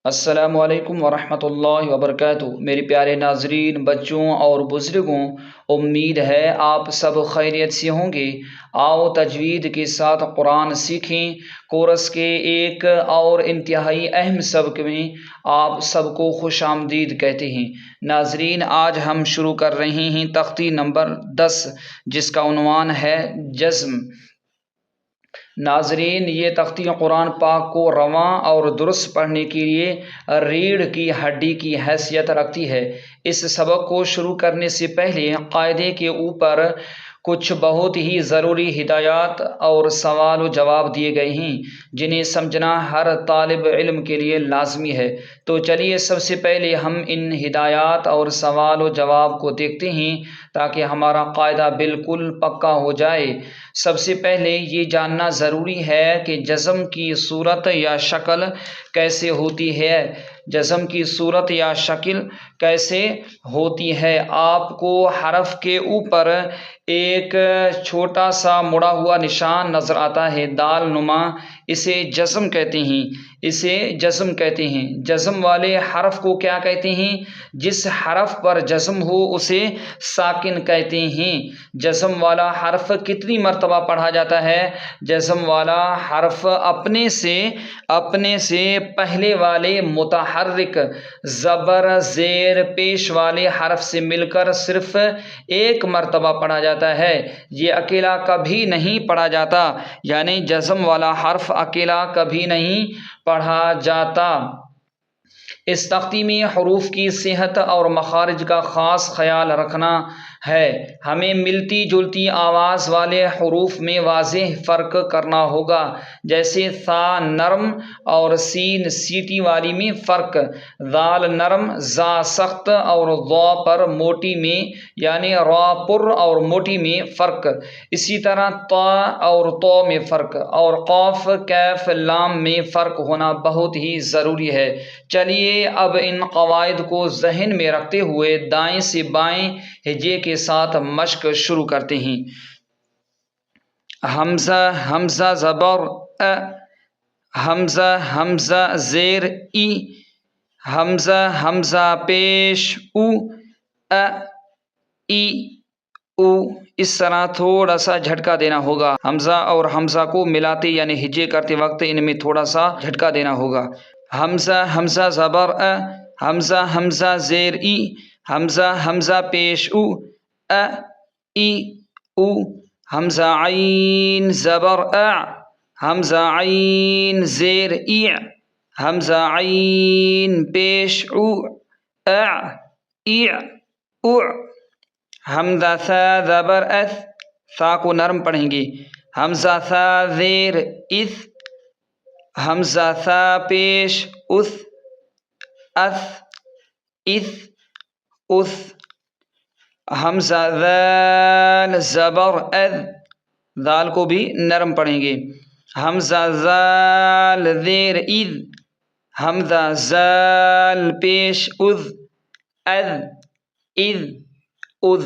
السلام علیکم ورحمۃ اللہ وبرکاتہ۔ میرے پیارے ناظرین، بچوں اور بزرگوں، امید ہے آپ سب خیریت سے ہوں گے۔ آؤ تجوید کے ساتھ قرآن سیکھیں۔ کورس کے ایک اور انتہائی اہم سبق میں آپ سب کو خوش آمدید کہتے ہیں۔ ناظرین، آج ہم شروع کر رہے ہیں تختی نمبر 10، جس کا عنوان ہے جزم۔ ناظرین، یہ تختی قرآن پاک کو رواں اور درست پڑھنے کے لیے ریڑھ کی ہڈی کی حیثیت رکھتی ہے۔ اس سبق کو شروع کرنے سے پہلے قاعدے کے اوپر کچھ بہت ہی ضروری ہدایات اور سوال و جواب دیے گئے ہیں، جنہیں سمجھنا ہر طالب علم کے لیے لازمی ہے۔ تو چلیے سب سے پہلے ہم ان ہدایات اور سوال و جواب کو دیکھتے ہیں تاکہ ہمارا قاعدہ بالکل پکا ہو جائے۔ سب سے پہلے یہ جاننا ضروری ہے کہ جزم کی صورت یا شکل کیسے ہوتی ہے۔ جزم کی صورت یا شکل کیسے ہوتی ہے؟ آپ کو حرف کے اوپر ایک چھوٹا سا مڑا ہوا نشان نظر آتا ہے، دال نما۔ اسے جزم کہتے ہیں۔ اسے جزم کہتے ہیں۔ جزم والے حرف کو کیا کہتے ہیں؟ جس حرف پر جزم ہو اسے ساکن کہتے ہیں۔ جزم والا حرف کتنی مرتبہ پڑھا جاتا ہے؟ جزم والا حرف اپنے سے پہلے والے متحرک زبر زیر پیش والے حرف سے مل کر صرف ایک مرتبہ پڑھا جاتا ہے۔ یہ اکیلا کبھی نہیں پڑھا جاتا، یعنی جزم والا حرف اکیلا کبھی نہیں پڑھا جاتا۔ اس تختی میں حروف کی صحت اور مخارج کا خاص خیال رکھنا ہے۔ ہمیں ملتی جلتی آواز والے حروف میں واضح فرق کرنا ہوگا، جیسے ثا نرم اور سین سیٹی والی میں فرق، ذال نرم، زا سخت اور ضا پر موٹی میں، یعنی را پر اور موٹی میں فرق۔ اسی طرح طا اور طو میں فرق، اور قاف کیف لام میں فرق ہونا بہت ہی ضروری ہے۔ چلیے اب ان قواعد کو ذہن میں رکھتے ہوئے دائیں سے بائیں ہجے کے ساتھ مشق شروع کرتے ہیں۔ حمزہ حمزہ زبر ا، حمزہ حمزہ زیر ای، حمزہ حمزہ پیش او، ا ای او۔ اس طرح تھوڑا سا جھٹکا دینا ہوگا۔ حمزہ اور حمزہ کو ملاتے یعنی ہجے کرتے وقت ان میں تھوڑا سا جھٹکا دینا ہوگا۔ حمزہ حمزہ زبر ا، حمزہ حمزہ زیر ای، حمزہ حمزہ پیش او، ا ای او۔ حمزہ عین زبر ا، حمزہ عین زیر ای، حمزہ عین پیش او، ا ای او۔ حمزہ ثا زبر اث، ثا کو نرم پڑھیں گے۔ حمزہ ثا زیر اث، حمزہ ثا پیش اث، اث اث اث۔ حمزہ ذال زبر اذ، ذال کو بھی نرم پڑھیں گے۔ حمزہ ذال زیر اذ، حمزہ ذال پیش اذ، اذ اذ اذ۔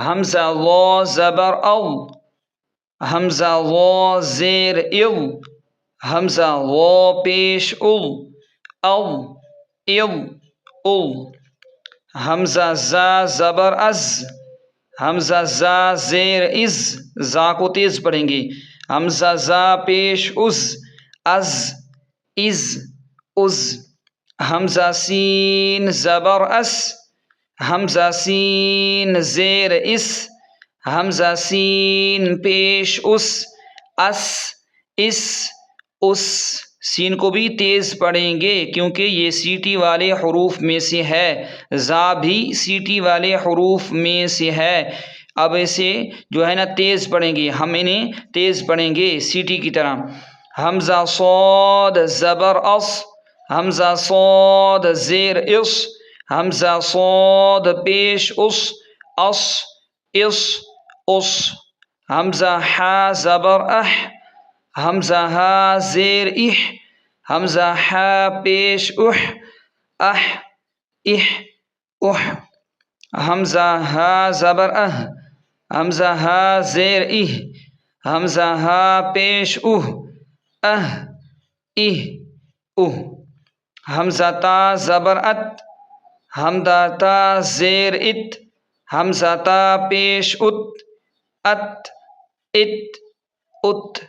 حمزہ ظا زبر او، حمزہ ظا زیر او، حمزہ ظا پیش او، او او او۔ حمزہ زا زبر از، حمزہ زا زیر از، زا کو تیز پڑھیں گے۔ حمزہ زا پیش از، از از از۔ حمزہ سین زبر اس، حمزہ سین زیر اس، حمزہ سین پیش اس، اس اس اس۔ سین کو بھی تیز پڑھیں گے کیونکہ یہ سیٹی والے حروف میں سے ہے۔ زا بھی سیٹی والے حروف میں سے ہے۔ اب اسے جو ہے نا تیز پڑھیں گے، ہم انہیں تیز پڑھیں گے سیٹی کی طرح۔ حمزہ صاد زبر اص، حمزہ صاد زیر اص، حمزہ صاد پیش اس، اص اس اس۔ حمزہ حا زبر اح، حمزہ ہا زیر اح، حمزہ حا پیش اح، اح اح اح۔ حمزہ ہا زبر اہ، حمزہ ہا زیر اہ، حمزہ ہا پیش اہ، اہ اہ اہ۔ حمزہ تا زبر ات، حمزہ تا زیر ات، حمزہ تا پیش ات، ات ات ات،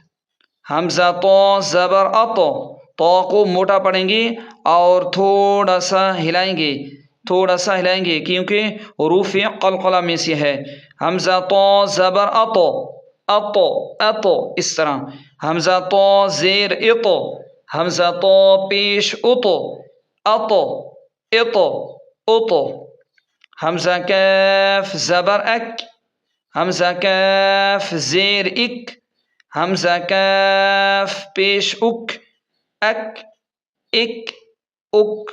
حمزہ تو زبر اتو، تو کو موٹا پڑھیں گے اور تھوڑا سا ہلائیں گے، تھوڑا سا ہلائیں گے کیونکہ حروف قلقلہ میں سے ہے۔ حمزہ تو زبر اتو، اتو اتو اس طرح، حمزہ تو زیر اتو، حمزہ تو پیش اتو، اتو اتو اتو، حمزہ کیف زبر اک، حمزہ کیف زیر اک، حمزہ کیف پیش اک، اک اک اک،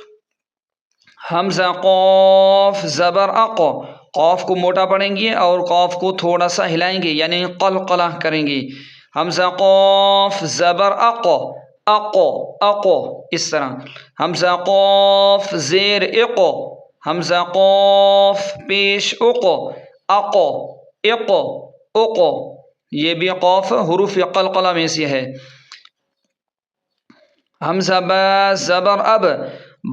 حمزہ قوف زبر اقو، قوف کو موٹا پڑھیں گے اور قوف کو تھوڑا سا ہلائیں گے یعنی قلقلہ کریں گے۔ حمزہ قوف زبر اقو، اقو اقو اس طرح، حمزہ قوف زیر اقو، حمزہ قوف پیش اقو، اقو اقو اقو، یہ بھی قوف حروف قلقلہ میں سے ہے۔ حمزہ با زبر اب،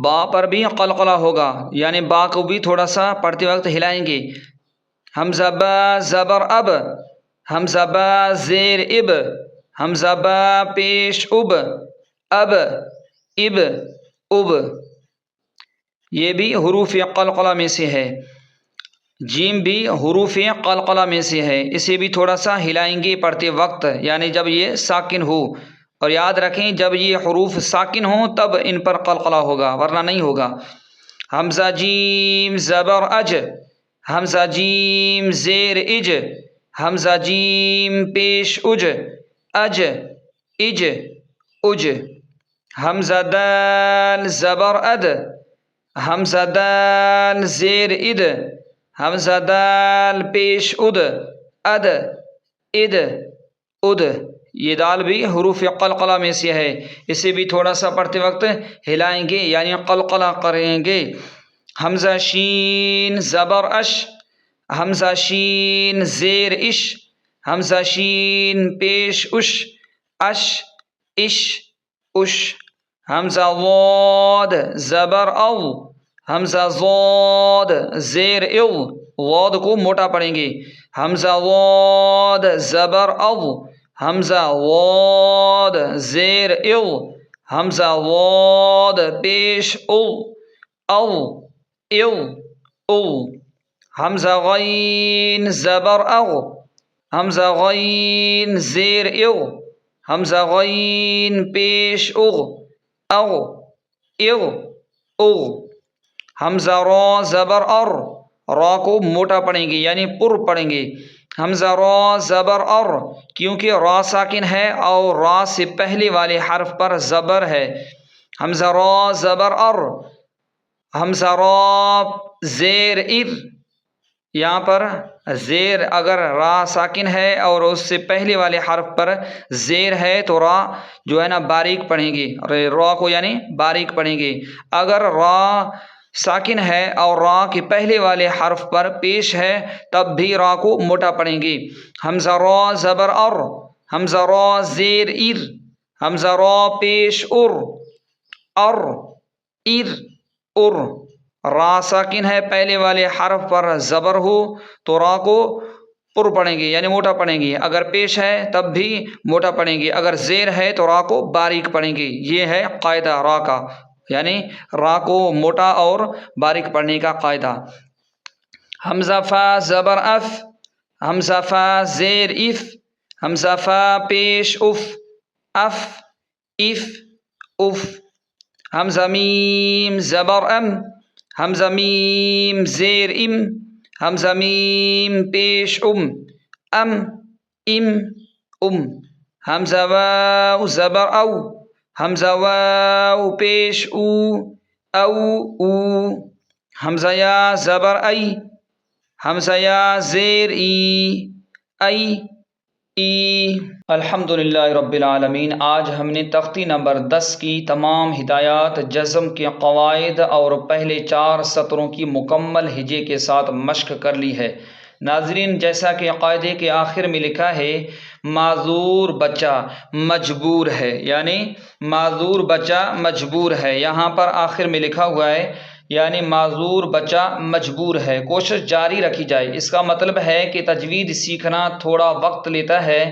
با پر بھی قلقلہ ہوگا یعنی با کو بھی تھوڑا سا پڑھتے وقت ہلائیں گے۔ حمزہ با زبر اب، حمزہ با زیر اب، حمزہ با پیش اب، اب اب اب، یہ بھی حروف قلقلہ میں سے ہے۔ جیم بھی حروف قلقلہ میں سے ہے، اسے بھی تھوڑا سا ہلائیں گے پڑھتے وقت یعنی جب یہ ساکن ہو، اور یاد رکھیں جب یہ حروف ساکن ہوں تب ان پر قلقلہ ہوگا ورنہ نہیں ہوگا۔ حمزہ جیم زبر اج، حمزہ جیم زیر اج، حمزہ جیم پیش اج، اج اج اج، حمزہ دال زبر اد، حمزہ دال زیر اد، حمزہ دال پیش اد، اد اد اد، یہ دال بھی حروف قلقلہ میں سے ہے، اسے بھی تھوڑا سا پڑھتے وقت ہلائیں گے یعنی قلقلہ کریں گے۔ حمزہ شین زبر اش، حمزہ شین زیر اش، حمزہ شین پیش اش، اش اش اش، حمزہ ضاد زبر او، حمزہ ضاد زیر او، ضاد کو موٹا پڑھیں گے، حمزہ ضاد زبر او، حمزہ ضاد زیر او، حمزہ ضاد پیش او، او او او، حمزہ غین زبر او، حمزہ غین زیر او، حمزہ غین پیش او، او او او، حمزہ را زبر ار، را کو موٹا پڑھیں گے یعنی پر پڑھیں گے، حمزہ را زبر ار، کیونکہ را ساکن ہے اور را سے پہلے والے حرف پر زبر ہے، حمزہ را زبر ار، حمزہ را زیر ار، یہاں پر زیر اگر را ساکن ہے اور اس سے پہلے والے حرف پر زیر ہے تو را جو ہے نا باریک پڑھیں گے، را کو یعنی باریک پڑھیں گے، اگر را ساکن ہے اور را کے پہلے والے حرف پر پیش ہے تب بھی را کو موٹا پڑھیں گے۔ حمزہ را زبر ار، حمزہ را زیر ار، حمزہ را پیش ار، ار ار ار، را ساکن ہے پہلے والے حرف پر زبر ہو تو را کو پر پڑھیں گے یعنی موٹا پڑھیں گے، اگر پیش ہے تب بھی موٹا پڑھیں گے، اگر زیر ہے تو را کو باریک پڑھیں گے، یہ ہے قاعدہ را کا، یعنی را کو موٹا اور باریک پڑھنے کا قاعدہ۔ حمزہ فا زبر اف، حمزہ فا زیر اف، حمزہ فا پیش اف، اف اف اف، حمزہ میم زبر ام، حمزہ میم زیر ام، حمزہ میم پیش ام، ام ام ام، حمزہ واو زبر او، حمزہ واو پیش او، او او، حمزہ یا زبر ای، حمزہ یا زیر ای، ای ای۔ الحمدللہ رب العالمین، آج ہم نے تختی نمبر 10 کی تمام ہدایات، جزم کے قواعد اور پہلے 4 سطروں کی مکمل ہجے کے ساتھ مشق کر لی ہے۔ ناظرین، جیسا کہ قاعدے کے آخر میں لکھا ہے معذور بچہ مجبور ہے، یعنی معذور بچہ مجبور ہے، یہاں پر آخر میں لکھا ہوا ہے یعنی معذور بچہ مجبور ہے، کوشش جاری رکھی جائے۔ اس کا مطلب ہے کہ تجوید سیکھنا تھوڑا وقت لیتا ہے۔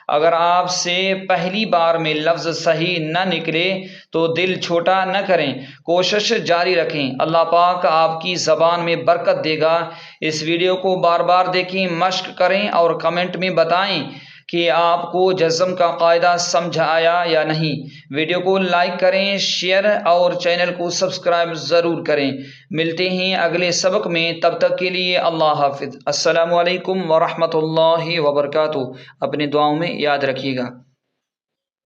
اگر آپ سے پہلی بار میں لفظ صحیح نہ نکلے تو دل چھوٹا نہ کریں، کوشش جاری رکھیں، اللہ پاک آپ کی زبان میں برکت دے گا۔ اس ویڈیو کو بار بار دیکھیں، مشق کریں اور کمنٹ میں بتائیں کہ آپ کو جزم کا قاعدہ سمجھ آیا یا نہیں۔ ویڈیو کو لائک کریں، شیئر اور چینل کو سبسکرائب ضرور کریں۔ ملتے ہیں اگلے سبق میں، تب تک کے لیے اللہ حافظ۔ السلام علیکم ورحمۃ اللہ وبرکاتہ۔ اپنی دعاؤں میں یاد رکھیے گا۔